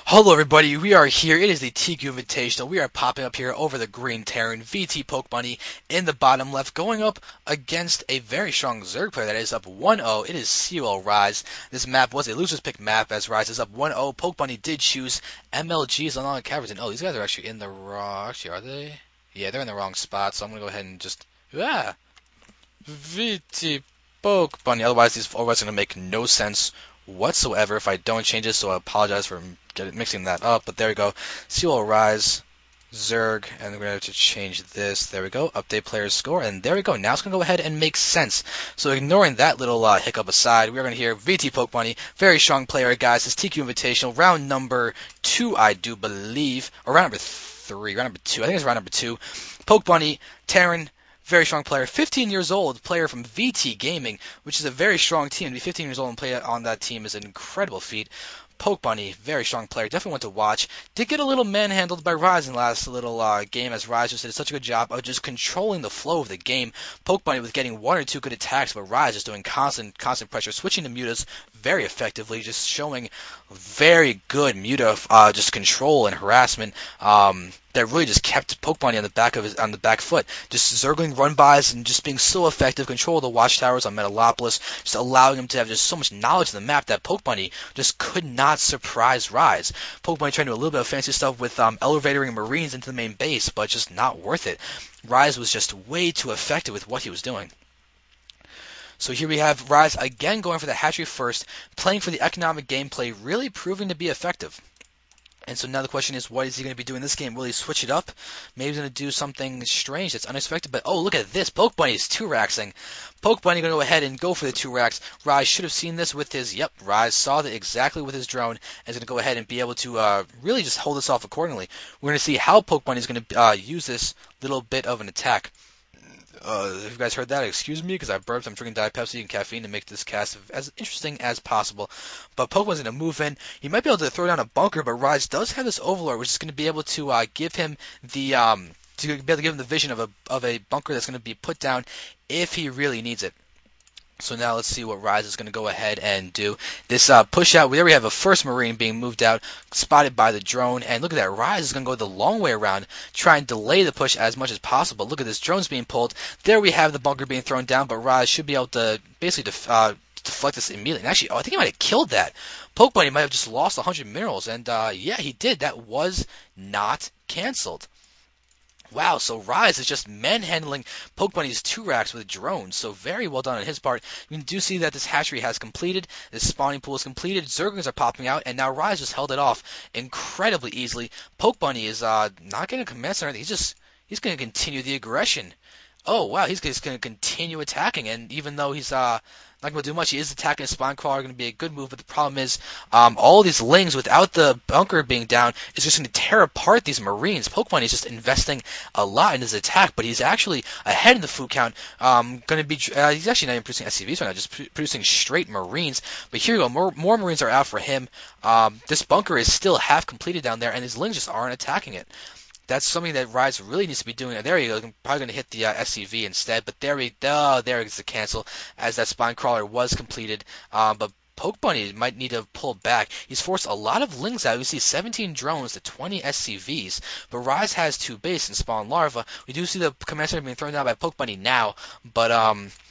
Hello everybody, we are here. It is the TQ Invitational. We are popping up here over the green Terran, VTPokebunny in the bottom left, going up against a very strong Zerg player that is up 1-0. It is coLRyze. This map was a loser's pick map as Ryze is up 1-0. Pokebunny did choose MLG, Xel'Naga, Caverns, and these guys are actually in the wrong... Actually, are they? Yeah, they're in the wrong spot, so I'm going to go ahead and just... VTPokebunny. Otherwise, these overrides are going to make no sense whatsoever if I don't change it, so I apologize for mixing that up, but there we go. coLRyze, Zerg, and we're going to have to change this. There we go. Update player's score, and there we go. Now it's going to go ahead and make sense. So ignoring that little hiccup aside, we're going to hear VTPokebunny, very strong player, guys. It's TQ Invitational, round number 2, I do believe, or round number 3, round number 2. I think it's round number 2. Pokebunny, Terran, very strong player, 15 years old, player from VT Gaming, which is a very strong team. To be 15 years old and play on that team is an incredible feat. Pokebunny, very strong player, definitely one to watch. Did get a little manhandled by Ryze in the last little game, as Ryze just did such a good job of just controlling the flow of the game. Pokebunny with getting 1 or 2 good attacks, but Ryze just doing constant pressure, switching to mutas very effectively, just showing very good muta just control and harassment. That really just kept Pokebunny on the back foot, just zergling run-bys and just being so effective, control of the watchtowers on Metalopolis, just allowing him to have just so much knowledge of the map that Pokebunny just could not surprise Ryze. Pokebunny trying to do a little bit of fancy stuff with elevatoring Marines into the main base, but just not worth it. Ryze was just way too effective with what he was doing. So here we have Ryze again going for the hatchery first, playing for the economic gameplay, really proving to be effective. And so now the question is, what is he going to be doing this game? Will he switch it up? Maybe he's going to do something strange that's unexpected. But, oh, look at this. Pokebunny is 2-raxing. Pokebunny going to go ahead and go for the 2-rax. Ryze should have seen this with his... Yep, Ryze saw that exactly with his drone. And is going to go ahead and be able to really just hold this off accordingly. We're going to see how Pokebunny is going to use this little bit of an attack. If you guys heard that, excuse me, because I burped. I'm drinking Diet Pepsi and caffeine to make this cast as interesting as possible. But Pokemon's going to move in. He might be able to throw down a bunker, but Ryze does have this Overlord, which is going to be able to give him the vision of a bunker that's going to be put down if he really needs it. So now let's see what Ryze is going to go ahead and do. This push out, there we have a first Marine being moved out, spotted by the drone. And look at that, Ryze is going to go the long way around, try and delay the push as much as possible. Look at this, drone's being pulled. There we have the bunker being thrown down, but Ryze should be able to basically deflect this immediately. And actually, I think he might have killed that. Pokebunny might have just lost 100 minerals. And yeah, he did. That was not canceled. Wow, so Ryze is just manhandling Pokebunny's 2-racks with drones, so very well done on his part. You do see that this hatchery has completed, this spawning pool is completed, Zerglings are popping out, and now Ryze just held it off incredibly easily. Pokebunny is not getting a command center, he's going to continue the aggression. Oh, wow, he's just going to continue attacking, and even though he's not going to do much, he is attacking a Spine Crawler, going to be a good move, but the problem is all these lings, without the bunker being down, is just going to tear apart these Marines. Pokebunny is just investing a lot in his attack, but he's actually ahead in the food count. Going to be he's actually not even producing SCVs right now, just producing straight Marines. But here we go, more Marines are out for him. This bunker is still half completed down there, and his lings just aren't attacking it. That's something that Ryze really needs to be doing. There you go. I'm probably going to hit the SCV instead. But there we go. There is the cancel as that Spine Crawler was completed. But Pokebunny might need to pull back. He's forced a lot of lings out. We see 17 drones to 20 SCVs. But Ryze has 2 base and Spawn Larva. We do see the command center being thrown down by Pokebunny now. But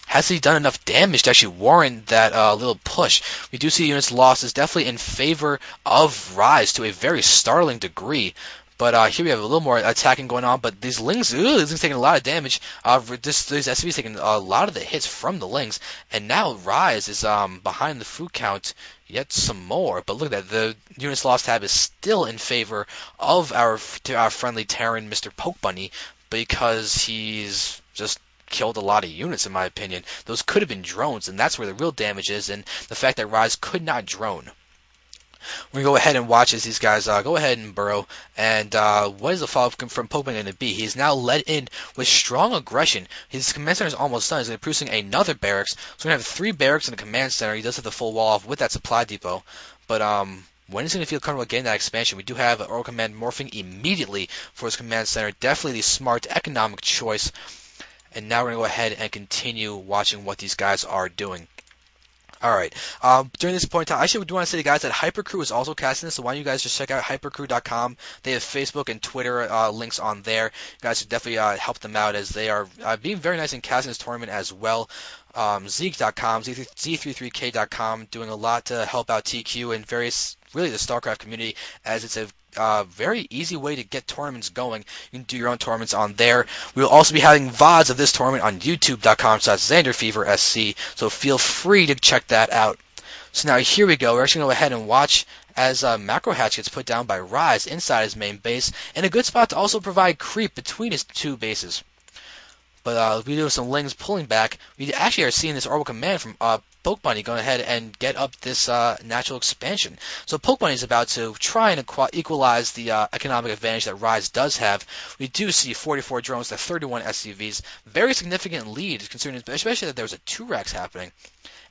has he done enough damage to actually warrant that little push? We do see units lost is definitely in favor of Ryze to a very startling degree. But here we have a little more attacking going on. But these lings, these lings taking a lot of damage. These SCVs taking a lot of the hits from the lings. And now Ryze is behind the food count yet some more. But look at that. The units lost tab is still in favor of our friendly Terran, Mr. Pokebunny, because he's just killed a lot of units, in my opinion. Those could have been drones, and that's where the real damage is. And the fact that Ryze could not drone. We're going to go ahead and watch as these guys go ahead and burrow. And what is the follow-up from Pokemon going to be? He's now led in with strong aggression. His command center is almost done. He's going to be producing another barracks. So we're going to have 3 barracks in the command center. He does have the full wall off with that supply depot. But when he's going to feel comfortable getting that expansion, we do have Oral Command morphing immediately for his command center. Definitely the smart economic choice. And now we're going to go ahead and continue watching what these guys are doing. Alright, during this point in time, I actually do want to say to you guys that Hypercrew is also casting this, so why don't you guys just check out hypercrew.com. They have Facebook and Twitter links on there. You guys should definitely help them out as they are being very nice in casting this tournament as well. Zeke.com, Z33K.com, doing a lot to help out TQ and various, really the StarCraft community, as it's a very easy way to get tournaments going. You can do your own tournaments on there. We will also be having VODs of this tournament on YouTube.com/zanderfeverSC, so feel free to check that out. So now here we go. We're actually going to go ahead and watch as Macro Hatch gets put down by Ryze inside his main base, and a good spot to also provide creep between his two bases. But we do have some Lings pulling back. We actually are seeing this orbital command from Pokebunny going ahead and get up this natural expansion. So Pokebunny is about to try and equalize the economic advantage that Ryze does have. We do see 44 drones to 31 SCVs. Very significant lead, considering especially that there was a 2-Rex happening.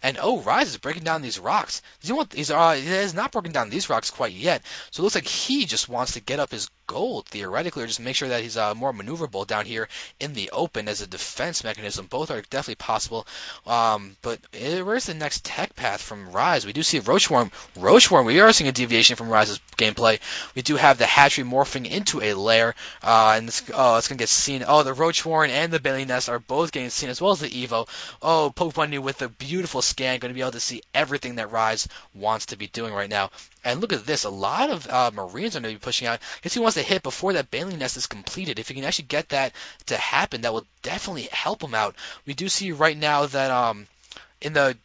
And Ryze is breaking down these rocks. He has not broken down these rocks quite yet. So it looks like he just wants to get up his gold, theoretically, or just make sure that he's more maneuverable down here in the open as a defense mechanism. Both are definitely possible. But where's the next tech path from Ryze? We do see Roachworm. We are seeing a deviation from Ryze's gameplay. We do have the hatchery morphing into a lair. And it's going to get seen. The Roachworm and the Bailey Nest are both getting seen, as well as the Evo. Pokebunny with a beautiful scan, going to be able to see everything that Ryze wants to be doing right now. And look at this, a lot of Marines are going to be pushing out. I guess he wants to hit before that Bailey Nest is completed. If he can actually get that to happen, that will definitely help him out. We do see right now that in the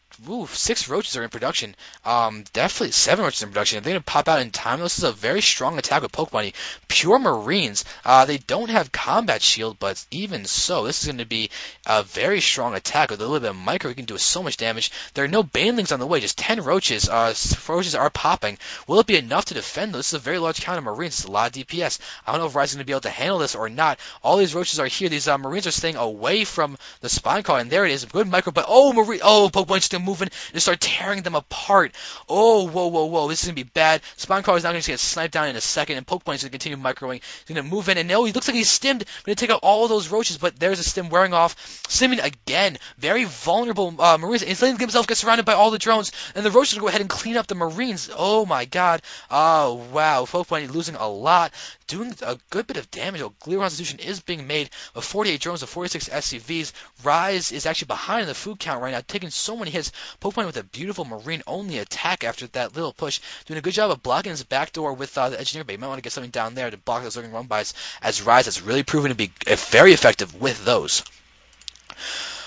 6 roaches are in production. Definitely 7 roaches in production. If they're going to pop out in time, this is a very strong attack with Pokebunny. Pure Marines. They don't have combat shield, but even so, this is going to be a very strong attack. With a little bit of micro, he can do so much damage. There are no banelings on the way, just 10 roaches. Roaches are popping. Will it be enough to defend, though? This is a very large count of Marines. It's a lot of DPS. I don't know if Ryze is going to be able to handle this or not. All these roaches are here. These Marines are staying away from the spine car, and there it is. Good micro, but Pokebunny's still moving and start tearing them apart. Whoa. This is going to be bad. Spawn Car is now going to get sniped down in a second, and Pokebunny's going to continue microing. He's going to move in, and he looks like he's stimmed. Going to take out all of those roaches, but there's a stim wearing off. Stimming again. Very vulnerable Marines. And Slane himself gets surrounded by all the drones, and the roaches will go ahead and clean up the Marines. Oh my god. Oh wow. Pokebunny losing a lot. Doing a good bit of damage. Clear Constitution is being made with 48 drones and 46 SCVs. Ryze is actually behind in the food count right now, taking so many hits. Pokebunny with a beautiful Marine-only attack after that little push. Doing a good job of blocking his backdoor with the Engineer Bait. You might want to get something down there to block those lurking run-bys, as Ryze has really proven to be very effective with those.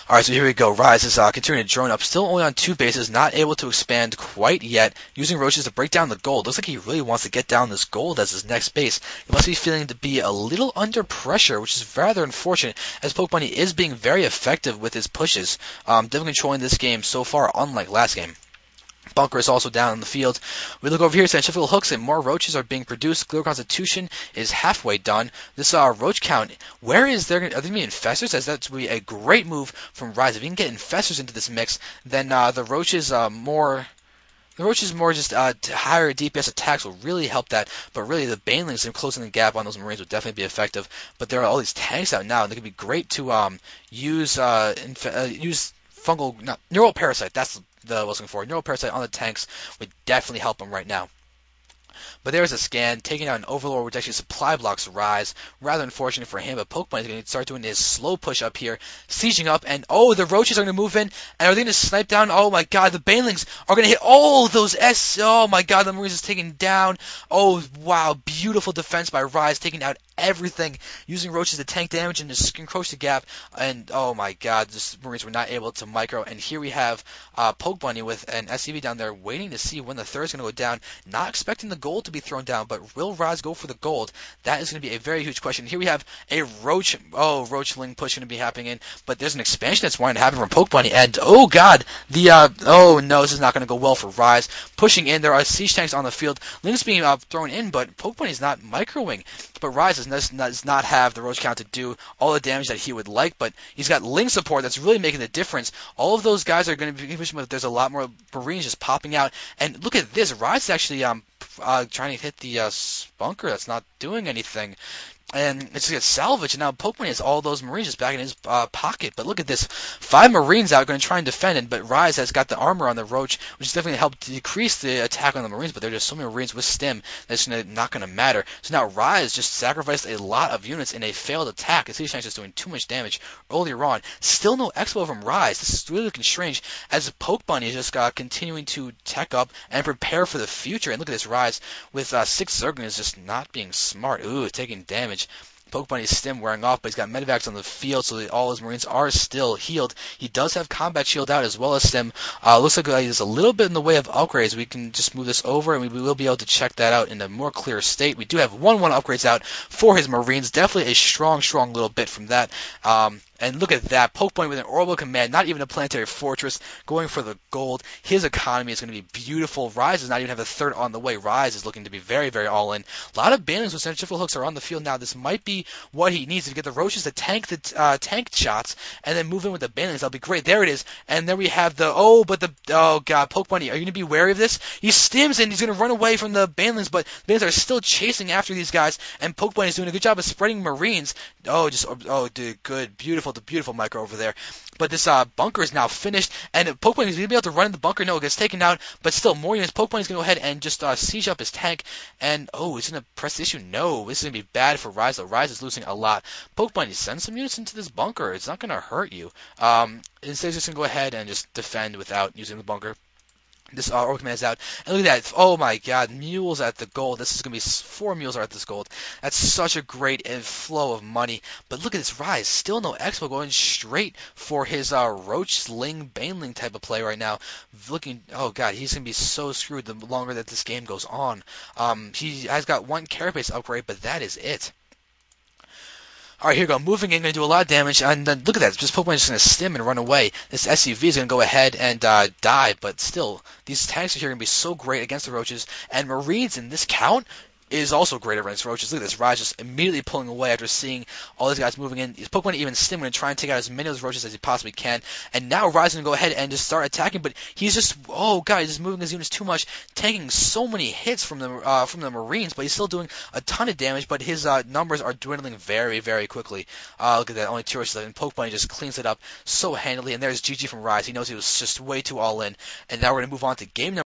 Alright, so here we go. Ryze is continuing to drone up, still only on 2 bases, not able to expand quite yet, using roaches to break down the gold. Looks like he really wants to get down this gold as his next base. He must be feeling to be a little under pressure, which is rather unfortunate, as Pokebunny is being very effective with his pushes, definitely controlling this game so far, unlike last game. Bunker is also down in the field. We look over here, Centrifugal Hooks, and more roaches are being produced. Clear Constitution is halfway done. This roach count, where is there? Are they going to be infestors? As that would be a great move from Ryze. If you can get infestors into this mix, then the roaches more just higher DPS attacks will really help that. But really, the Banelings and closing the gap on those Marines would definitely be effective. But there are all these tanks out now, and they could be great to use Neural Parasite. That's what I was looking for. Neural Parasite on the tanks would definitely help them right now. But there's a scan, taking out an Overlord, which actually supply blocks Ryze. Rather unfortunate for him, but Pokemon is going to start doing his slow push up here, sieging up, and the roaches are going to move in, and are they going to snipe down? Oh my god, the Banelings are going to hit all those oh my god, the Marines is taken down. Oh wow, beautiful defense by Ryze, taking out everything, using roaches to tank damage and just encroach the gap, and oh my god, the Marines were not able to micro, and here we have Pokebunny with an SCV down there, waiting to see when the third is going to go down, not expecting the gold to be thrown down, but will Ryze go for the gold? That is going to be a very huge question. Here we have a Roachling push going to be happening in, but there's an expansion that's wanting to happen from Pokebunny, and oh god, oh no, this is not going to go well for Ryze. Pushing in, there are siege tanks on the field, Link's being thrown in, but Pokebunny is not microing, but Ryze does not have the roach count to do all the damage that he would like, but he's got Link support that's really making the difference. All of those guys are going to be pushing, but there's a lot more Marines just popping out, and look at this, Ryze is actually trying to hit the bunker that's not doing anything. and it's gonna get salvaged. And now Pokemon has all those Marines just back in his pocket. But look at this, 5 Marines out going to try and defend it. But Ryze has got the armor on the Roach, which is definitely going to help decrease the attack on the Marines. But there are just so many Marines with Stim that's not going to matter. So now Ryze just sacrificed a lot of units in a failed attack. His Shanks just doing too much damage earlier on. Still no Expo from Ryze. This is really looking strange as Pokebunny is just continuing to tech up and prepare for the future. And look at this Ryze with 6 Zerg is just not being smart. Ooh, taking damage. Pokebunny's Stim wearing off, but he's got Medivacs on the field, so that all his Marines are still healed. He does have Combat Shield out as well as Stim. Looks like he's a little bit in the way of upgrades. We can just move this over, and we will be able to check that out in a more clear state. We do have 1-1 upgrades out for his Marines. Definitely a strong little bit from that. And look at that, Pokebunny with an Orbital Command, not even a Planetary Fortress, going for the gold. His economy is going to be beautiful. Ryze does not even have a third on the way. Ryze is looking to be very, very all-in. A lot of Banelings with Centrifugal Hooks are on the field now. This might be what he needs to get the Roaches to tank the tank shots and then move in with the Banelings. That'll be great. There it is. And there we have the, oh god, Pokebunny, are you going to be wary of this? He stims and he's going to run away from the Banelings, but the Banelings are still chasing after these guys, and Pokebunny is doing a good job of spreading Marines. Dude, good, beautiful. The beautiful micro over there. But this bunker is now finished, and Pokemon is going to be able to run in the bunker. No, it gets taken out, but still, more units. Pokemon is going to go ahead and just siege up his tank, and he's going to press the issue. No, this is going to be bad for Ryze, though. Ryze is losing a lot. Pokemon, send some units into this bunker. It's not going to hurt you. Instead, he's just going to go ahead and just defend without using the bunker. This Orbital Command is out. And look at that. Oh my god. Mules at the gold. This is going to be 4 mules are at this gold. That's such a great flow of money. But look at this Ryze. Still no Expo, going straight for his Roach Sling Baneling type of play right now. Oh god, he's going to be so screwed the longer that this game goes on. He has got 1 Carapace upgrade, but that is it. Alright, here we go. Moving in, going to do a lot of damage, and then look at that. Just Pokemon is just going to stim and run away. This SUV is going to go ahead and die, but still, these tanks are here going to be so great against the Roaches, and Marines in this count is also great against Roaches. Look at this, Ryze just immediately pulling away after seeing all these guys moving in. Pokemon even Stim going to try and take out as many of those Roaches as he possibly can. And now Ryze is going to go ahead and just start attacking, but he's just, oh god, he's just moving his units too much, taking so many hits from the Marines, but he's still doing a ton of damage, but his numbers are dwindling very, very quickly. Look at that, only 2 Roaches left, and Pokemon just cleans it up so handily, and there's GG from Ryze. He knows he was just way too all in. And now we're going to move on to game number